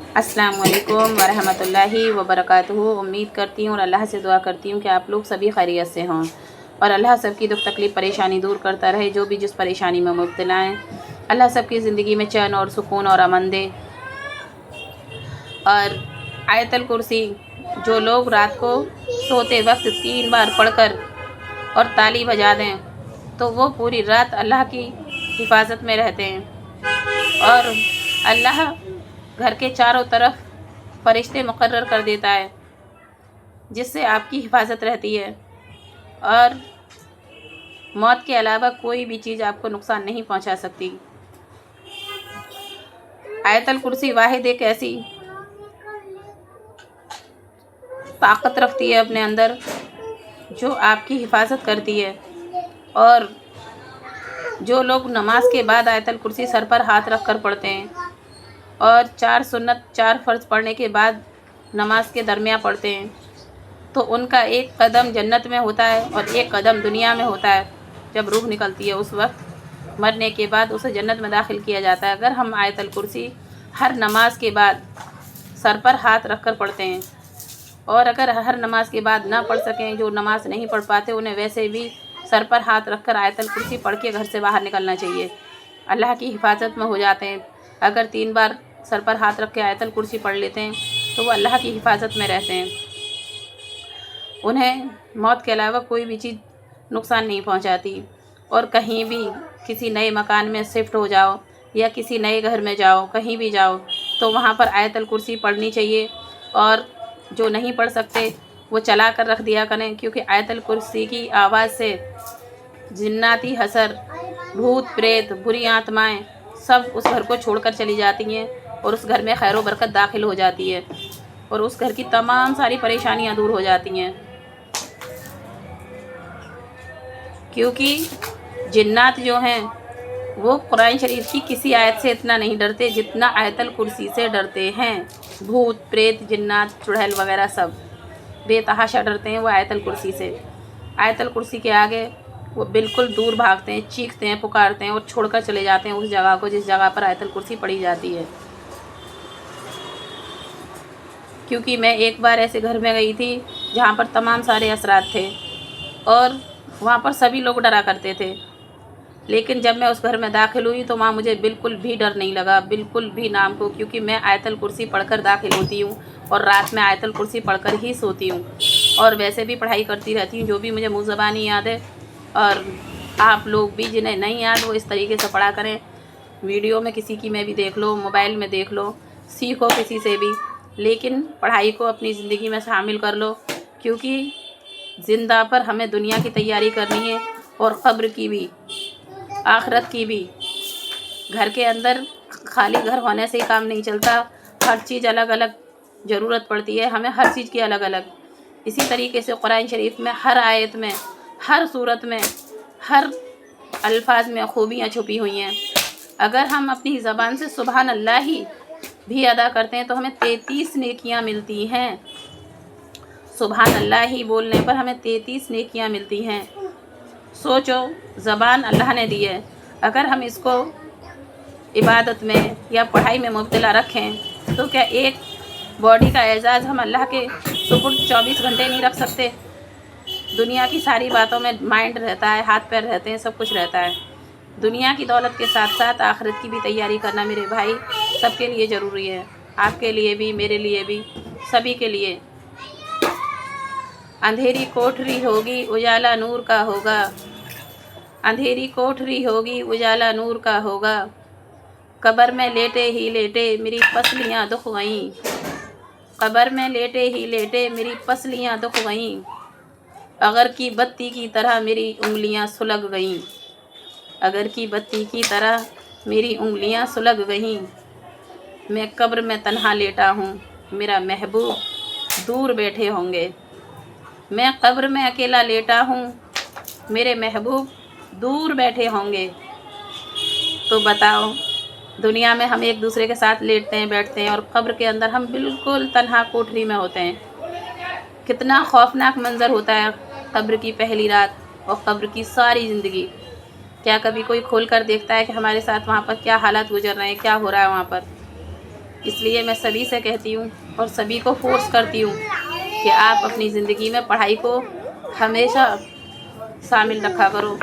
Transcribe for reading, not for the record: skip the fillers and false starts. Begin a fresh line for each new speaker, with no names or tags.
अस्सलाम वालेकुम वरहमतुल्लाहि वबरकातुहू। उम्मीद करती हूँ और अल्लाह से दुआ करती हूँ कि आप लोग सभी खैरियत से हों और अल्लाह सबकी दुख तकलीफ़ परेशानी दूर करता रहे। जो भी जिस परेशानी में मुब्तला हैं, अल्लाह सबकी ज़िंदगी में चैन और सुकून और अमन दे। और आयतल कुर्सी जो लोग रात को सोते वक्त 3 बार पढ़कर और ताली बजा दें तो वो पूरी रात अल्लाह की हिफाजत में रहते हैं और अल्लाह घर के चारों तरफ फरिश्ते मुकर्रर कर देता है, जिससे आपकी हिफाजत रहती है और मौत के अलावा कोई भी चीज़ आपको नुकसान नहीं पहुंचा सकती। आयतल कुर्सी वाहिद एक ऐसी ताकत रखती है अपने अंदर जो आपकी हिफाजत करती है। और जो लोग नमाज के बाद आयतल कुर्सी सर पर हाथ रख कर पढ़ते हैं और 4 सुन्नत 4 फ़र्ज़ पढ़ने के बाद नमाज के दरमियान पढ़ते हैं तो उनका एक कदम जन्नत में होता है और एक कदम दुनिया में होता है। जब रूह निकलती है उस वक्त मरने के बाद उसे जन्नत में दाखिल किया जाता है। अगर हम आयतल कुर्सी हर नमाज के बाद सर पर हाथ रख कर पढ़ते हैं और अगर हर नमाज के बाद ना पढ़ सकें, जो नमाज नहीं पढ़ पाते, उन्हें वैसे भी सर पर हाथ रख कर आयतल कुर्सी पढ़ के घर से बाहर निकलना चाहिए। अल्लाह की हिफाजत में हो जाते हैं। अगर 3 बार सर पर हाथ रख के आयतल कुर्सी पढ़ लेते हैं तो वो अल्लाह की हिफाजत में रहते हैं। उन्हें मौत के अलावा कोई भी चीज़ नुकसान नहीं पहुंचाती। और कहीं भी किसी नए मकान में शिफ्ट हो जाओ या किसी नए घर में जाओ, कहीं भी जाओ तो वहाँ पर आयतल कुर्सी पढ़नी चाहिए। और जो नहीं पढ़ सकते वो चला कर रख दिया करें, क्योंकि आयतल कुर्सी की आवाज़ से जिन्नाती हसर, भूत प्रेत, बुरी आत्माएं सब उस घर को छोड़कर चली जाती हैं और उस घर में खैर व बरकत दाखिल हो जाती है और उस घर की तमाम सारी परेशानियां दूर हो जाती हैं। क्योंकि जिन्नात जो हैं वो कुरान शरीफ की किसी आयत से इतना नहीं डरते जितना आयतल कुर्सी से डरते हैं। भूत प्रेत जिन्नात चुड़ैल वगैरह सब बेतहाशा डरते हैं वो आयतल कुर्सी से। आयतल कुर्सी के आगे वो बिल्कुल दूर भागते हैं, चीखते हैं, पुकारते हैं और छोड़कर चले जाते हैं उस जगह को जिस जगह पर आयतल कुर्सी पढ़ी जाती है। क्योंकि मैं एक बार ऐसे घर में गई थी जहाँ पर तमाम सारे असरात थे और वहाँ पर सभी लोग डरा करते थे, लेकिन जब मैं उस घर में दाखिल हुई तो वहाँ मुझे बिल्कुल भी डर नहीं लगा, बिल्कुल भी नाम को। क्योंकि मैं आयतल कुर्सी पढ़कर दाखिल होती हूँ और रात में आयतल कुर्सी पढ़कर ही सोती हूँ और वैसे भी पढ़ाई करती रहती हूँ जो भी मुझे मुँह ज़बानी याद है। और आप लोग भी जिन्हें नहीं याद वो इस तरीके से पढ़ा करें। वीडियो में किसी की में भी देख लो, मोबाइल में देख लो, सीखो किसी से भी, लेकिन पढ़ाई को अपनी ज़िंदगी में शामिल कर लो। क्योंकि ज़िंदा पर हमें दुनिया की तैयारी करनी है और क़ब्र की भी, आखिरत की भी। घर के अंदर खाली घर होने से ही काम नहीं चलता, हर चीज़ अलग अलग ज़रूरत पड़ती है हमें, हर चीज़ की अलग अलग। इसी तरीके से कुरान शरीफ में हर आयत में, हर सूरत में, हर अल्फाज में खूबियाँ छुपी हुई हैं। अगर हम अपनी ज़बान से सुबहान अल्लाह ही भी अदा करते हैं तो हमें 33 नेकियां मिलती हैं। सुबहान अल्लाह ही बोलने पर हमें 33 नेकियां मिलती हैं। सोचो, ज़बान अल्लाह ने दी है, अगर हम इसको इबादत में या पढ़ाई में मुब्तला रखें तो क्या एक बॉडी का एजाज़ हम अल्लाह के सुपुर्द 24 घंटे नहीं रख सकते? दुनिया की सारी बातों में माइंड रहता है, हाथ पैर रहते हैं, सब कुछ रहता है। दुनिया की दौलत के साथ साथ आखिरत की भी तैयारी करना मेरे भाई सबके लिए ज़रूरी है, आपके लिए भी, मेरे लिए भी, सभी के लिए। अंधेरी कोठरी होगी उजाला नूर का होगा, अंधेरी कोठरी होगी उजाला नूर का होगा, कब्र में लेटे ही लेटे मेरी पसलियाँ दुख गईं, कब्र में लेटे ही लेटे मेरी पसलियाँ दुख गईं, अगर की बत्ती की तरह मेरी उंगलियाँ सुलग गईं, अगर की बत्ती की तरह मेरी उंगलियाँ सुलग गईं। मैं कब्र में तन्हा लेटा हूँ, मेरा महबूब दूर बैठे होंगे। मैं कब्र में अकेला लेटा हूँ, मेरे महबूब दूर बैठे होंगे। तो बताओ, दुनिया में हम एक दूसरे के साथ लेटते हैं, बैठते हैं और कब्र के अंदर हम बिल्कुल तन्हा कोठरी में होते हैं। कितना खौफनाक मंज़र होता है कब्र की पहली रात और कब्र की सारी ज़िंदगी। क्या कभी कोई खोल कर देखता है कि हमारे साथ वहाँ पर क्या हालात गुजर रहे हैं, क्या हो रहा है वहाँ पर? اس لیے میں سبھی سے کہتی ہوں اور سبھی کو فورس کرتی ہوں کہ آپ اپنی زندگی میں پڑھائی کو ہمیشہ شامل رکھا کرو.